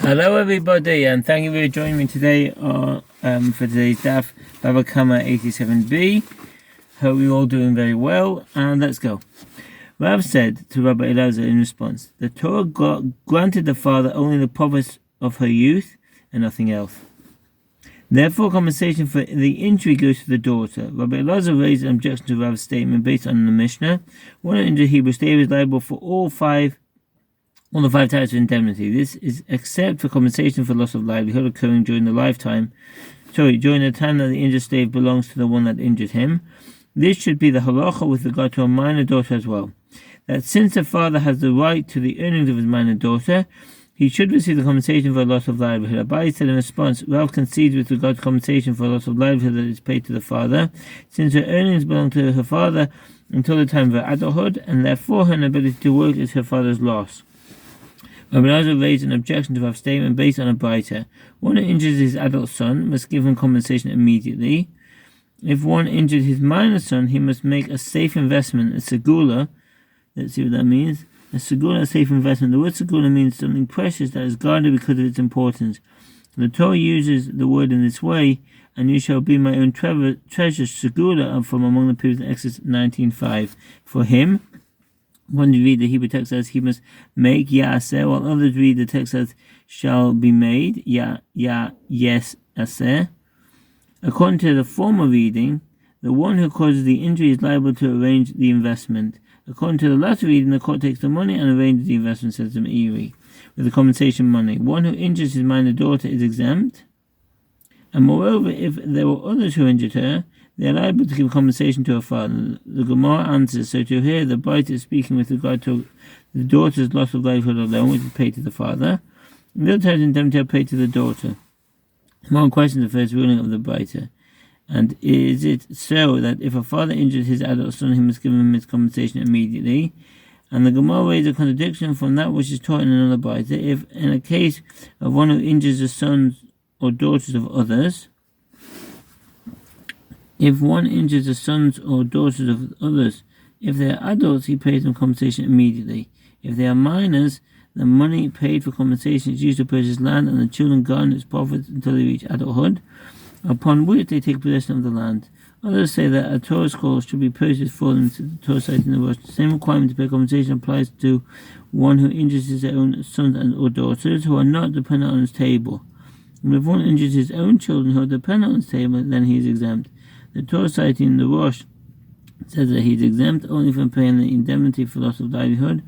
Hello everybody, and thank you for joining me today for today's daf, Bava kamma 87b. Hope you're all doing very well, and let's go. Rav said to Rabbi Elazar in response, the Torah granted the father only the promise of her youth and nothing else. Therefore, compensation for the injury goes to the daughter. Rabbi Elazar raised an objection to Rav's statement based on the Mishnah. One injured Hebrew slave is liable for all the five types of indemnity. This is except for compensation for loss of livelihood occurring during the time that the injured slave belongs to the one that injured him. This should be the halacha with regard to a minor daughter as well. That since the father has the right to the earnings of his minor daughter, he should receive the compensation for loss of livelihood. Abai said in response, Rav concedes with regard to compensation for loss of livelihood that is paid to the father, since her earnings belong to her father until the time of her adulthood, and therefore her inability to work is her father's loss. Rabbi Elazar raised an objection to Rav's statement based on a braita. One who injures his adult son must give him compensation immediately. If one injured his minor son, he must make a safe investment, a segula. Let's see what that means. A segula, a safe investment. The word segula means something precious that is guarded because of its importance. The Torah uses the word in this way, and you shall be my own treasure, segula, from among the people in Exodus 19:5. For him, one read the Hebrew text as he must make ya'aseh, while others read the text as shall be made yes aseh. According to the former reading, the one who causes the injury is liable to arrange the investment. According to the latter reading, the court takes the money and arranges the investment, says the Meiri, with the compensation money. One who injures his minor daughter is exempt, and moreover, if there were others who injured her, they are liable to give compensation to her father. The Gemara answers, so to hear the Braita is speaking with regard to the daughter's loss of livelihood alone, which is paid to the father. The other times indemnity are paid to the daughter. One question the first ruling of the Braita. And is it so that if a father injured his adult son, he must give him his compensation immediately? And the Gemara raises a contradiction from that which is taught in another Braita. If in a case of one who injures the sons or daughters of others, if one injures the sons or daughters of others, if they are adults, he pays them compensation immediately. If they are minors, the money paid for compensation is used to purchase land, and the children garner its profits until they reach adulthood, upon which they take possession of the land. Others say that a Torah scroll should be purchased for them to the Torah site in the Rosh. The same requirement to pay compensation applies to one who injures his own sons and or daughters who are not dependent on his table. And if one injures his own children who are dependent on his table, then he is exempt. The Torah citing in the Rosh says that he is exempt only from paying the indemnity for loss of livelihood,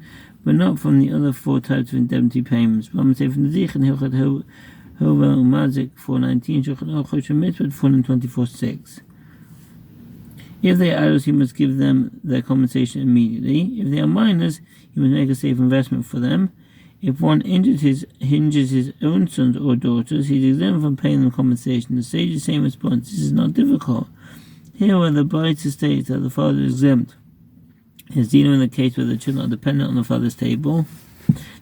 but not from the other four types of indemnity payments. But say from the Zich and Hilchat Hovel Umazik 419, Shulchan Aruch Mitzvot 424:6. If they are adults, he must give them their compensation immediately. If they are minors, he must make a safe investment for them. If one injures his own sons or daughters, he is exempt from paying them compensation. The sage's same response: this is not difficult. Here, where the Braita states that the father is exempt, is dealing with a case where the children are dependent on the father's table.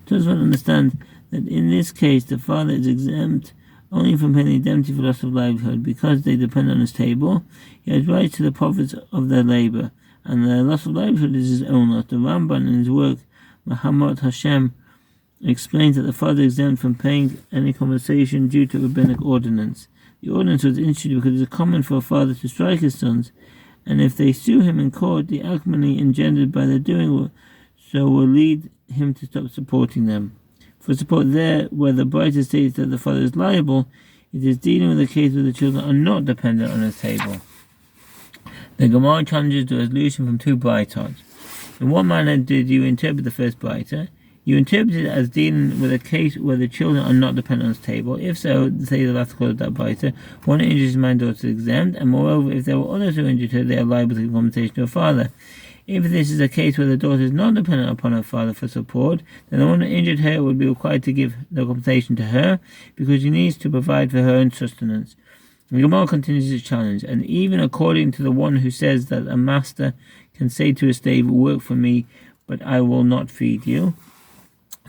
Just want to understand that in this case, the father is exempt only from paying the indemnity for loss of livelihood because they depend on his table. He has rights to the profits of their labor, and the loss of livelihood is his own loss. The Ramban in his work, Mahamad Hashem, explains that the father is exempt from paying any compensation due to rabbinic ordinance. The ordinance was instituted because it is common for a father to strike his sons, and if they sue him in court, the acrimony engendered by their doing so will lead him to stop supporting them. For support there, where the Braita states that the father is liable, it is dealing with a case where the children are not dependent on his table. The Gemara challenges the resolution from two Braitot. In what manner did you interpret the first Braita? You interpret it as dealing with a case where the children are not dependent on his table. If so, say the last quote of that Braita, one who injures his minor daughter is exempt, and moreover, if there were others who injured her, they are liable to give compensation to her father. If this is a case where the daughter is not dependent upon her father for support, then the one who injured her would be required to give the compensation to her, because she needs to provide for her own sustenance. The Gemara continues its challenge, and even according to the one who says that a master can say to a slave, work for me, but I will not feed you.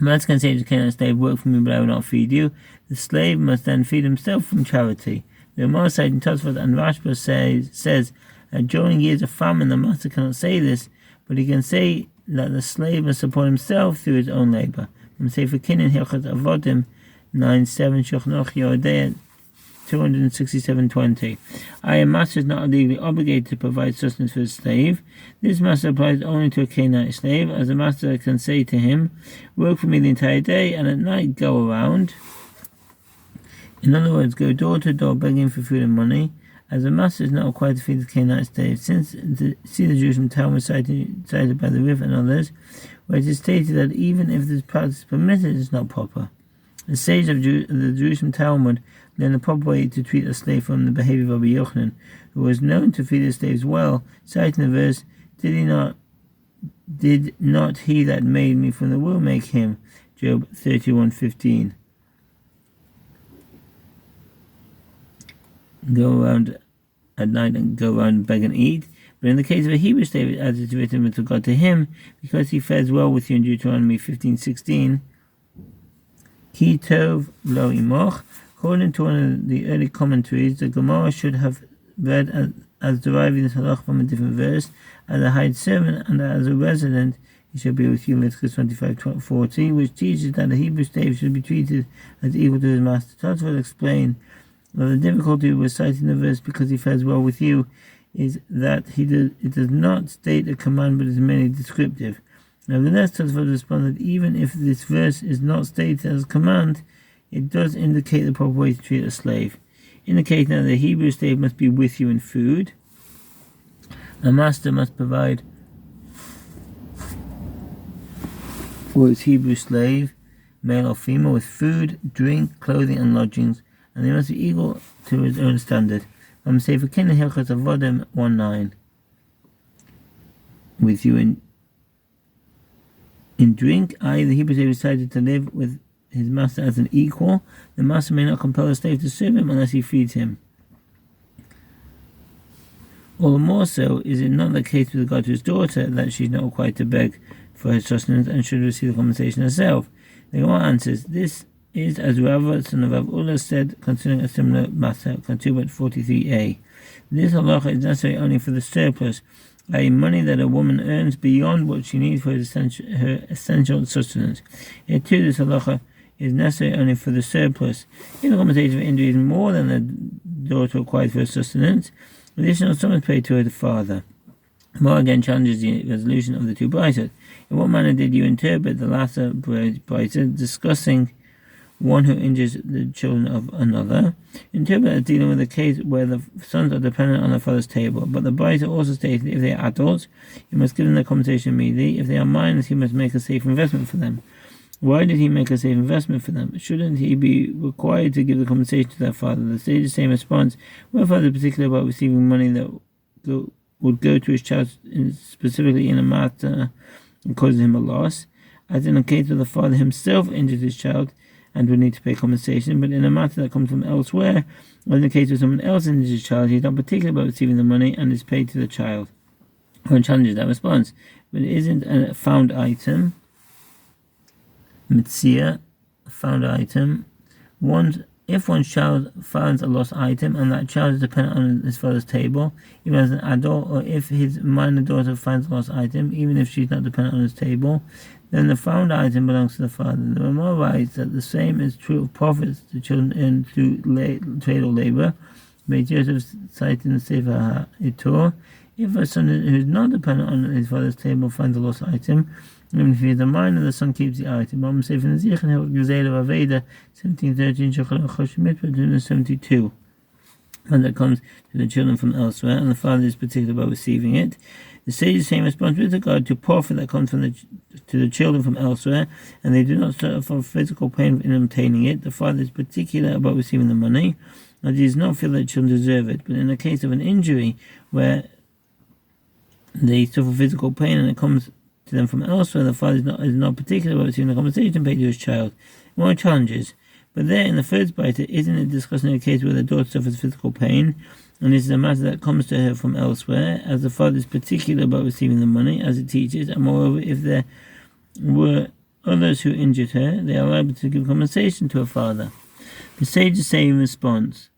A master can say to a slave, work for me, but I will not feed you. The slave must then feed himself from charity. The Gemara citing Tosfot and Rashba says that during years of famine, the master cannot say this, but he can say that the slave must support himself through his own labor. From Sefer Kinin Hilchat Avodim 9:7, Shochnoch Yodeh 267:20. A master is not legally obligated to provide sustenance for his slave. This master applies only to a Canaanite slave, as the master can say to him, work for me the entire day, and at night go around. In other words, go door to door begging for food and money, as the master is not required to feed the Canaanite slave. See the Jewish Talmud cited by the Rif and others, where it is stated that even if this practice is permitted, it is not proper. The sage of the Jerusalem Talmud learned the proper way to treat a slave from the behavior of Rabbi Yochanan, who was known to feed his slaves well, citing the verse, Did not he that made me from the womb make him? Job 31:15. Go around at night and go around and beg and eat. But in the case of a Hebrew slave, as it is written with regard to him, because he fares well with you in Deuteronomy 15:16, Ki tov lo imoch. According to one of the early commentaries, the Gemara should have read as deriving this halach from a different verse, as a hired servant and as a resident, he shall be with you, Leviticus 25:40, which teaches that a Hebrew slave should be treated as equal to his master. Tosfot will explain that the difficulty with reciting the verse because he fares well with you is that it does not state a command but is merely descriptive. Nevertheless, Tosfot responded that even if this verse is not stated as a command, it does indicate the proper way to treat a slave, indicating that the Hebrew slave must be with you in food. A master must provide for his Hebrew slave, male or female, with food, drink, clothing, and lodgings, and they must be equal to his own standard. Sefer Kenan Hilchos Avodim 1:9. With you in drink, i.e. the Hebrew slave decided to live with his master as an equal. The master may not compel the slave to serve him unless he feeds him. All the more so is it not the case with regard to his daughter that she is not required to beg for her sustenance and should receive the compensation herself. The Gemara answers, this is as Rava, son of Rav Ula, said concerning a similar matter, Ketubot 43a. This halacha is necessary only for the surplus, i.e. money that a woman earns beyond what she needs for her essential sustenance. Here too, this halacha is necessary only for the surplus. If the compensation for injury is more than the daughter required for her sustenance, additional sum is paid to her father. More again challenges the resolution of the two braytot. In what manner did you interpret the latter braytot discussing one who injures the children of another? Interpret as dealing with a case where the sons are dependent on their father's table, but the braytot also stated if they are adults, you must give them the compensation immediately. If they are minors, he must make a safe investment for them. Why did he make a safe investment for them? Shouldn't he be required to give the compensation to their father? The sage's same response, where father is particular about receiving money that would go to his child specifically in a matter and causes him a loss, as in a case where the father himself injured his child and would need to pay compensation, but in a matter that comes from elsewhere, or in the case where someone else injures his child, he is not particular about receiving the money and is paid to the child. One challenges that response, but it isn't a found item. Mitzia, found item. If one's child finds a lost item and that child is dependent on his father's table, even as an adult, or if his minor daughter finds a lost item, even if she's not dependent on his table, then the found item belongs to the father. The Rama writes that the same is true of profits the children earn through trade or labor. Beit Yosef cited in the Sefer HaItor, if a son who is not dependent on his father's table finds a lost item, even if he is a minor, the son keeps the item. Bava Sefer Nezich and Gazela Aveda 1713 Shechal Choshimit 72. When that comes to the children from elsewhere, and the father is particular about receiving it. The sage's same response with regard to profit that comes to the children from elsewhere, and they do not suffer from physical pain in obtaining it. The father is particular about receiving the money, and he does not feel that the children deserve it. But in the case of an injury where they suffer physical pain and it comes to them from elsewhere, the father is not particular about receiving the compensation paid to his child. More challenges. But there, in the first braytot, isn't it discussing a case where the daughter suffers physical pain, and this is a matter that comes to her from elsewhere, as the father is particular about receiving the money, as it teaches, and moreover, if there were others who injured her, they are liable to give compensation to her father. The sages say in response,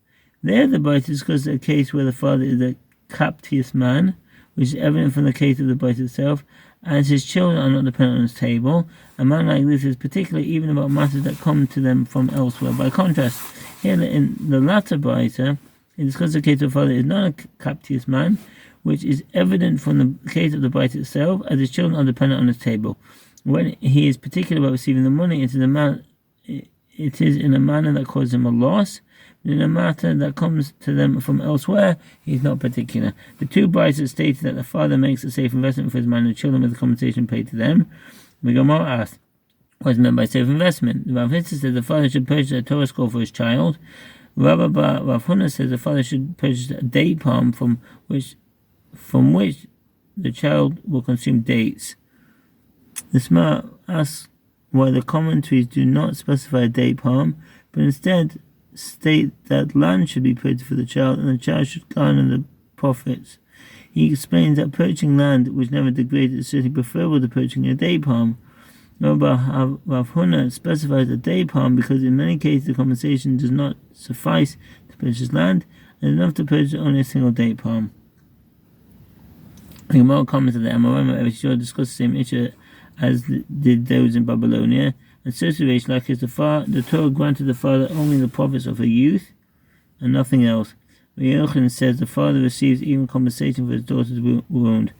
there the braytot discusses a case where the father is a captious man, which is evident from the case of the braytot itself, as his children are not dependent on his table. A man like this is particular even about matters that come to them from elsewhere. By contrast, here in the latter Baita, it discusses the case of the father is not a captious man, which is evident from the case of the Baita itself, as his children are dependent on his table. When he is particular about receiving the money, it is in a manner that causes him a loss. In a matter that comes to them from elsewhere, he is not particular. The two Baitas stated that the father makes a safe investment for his man and children with the compensation paid to them. The Gemara asked, what is meant by safe investment? Rav Hitzah says the father should purchase a Torah scroll for his child. Rav Huna says the father should purchase a date palm from which the child will consume dates. The Gemara asks why the commentaries do not specify a date palm, but instead state that land should be paid for the child and the child should garner the profits. He explains that purchasing land which never degraded is certainly preferable to purchasing a date palm. Rav Huna specifies a date palm because in many cases the compensation does not suffice to purchase land and enough to purchase only a single date palm. The Gemara comments that the Amoraim of Eretz discuss the same issue as did those in Babylonia. And certainly, like the Torah granted the father only the profits of her youth and nothing else. Yochanan says the father receives even compensation for his daughter's wound.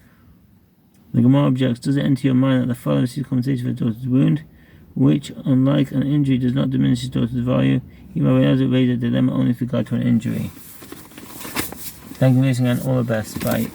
The Gemara objects, does it enter your mind that the father receives compensation for his daughter's wound, which, unlike an injury, does not diminish his daughter's value? He may raise a dilemma only with regard to an injury. Thank you for listening and all the best. Bye.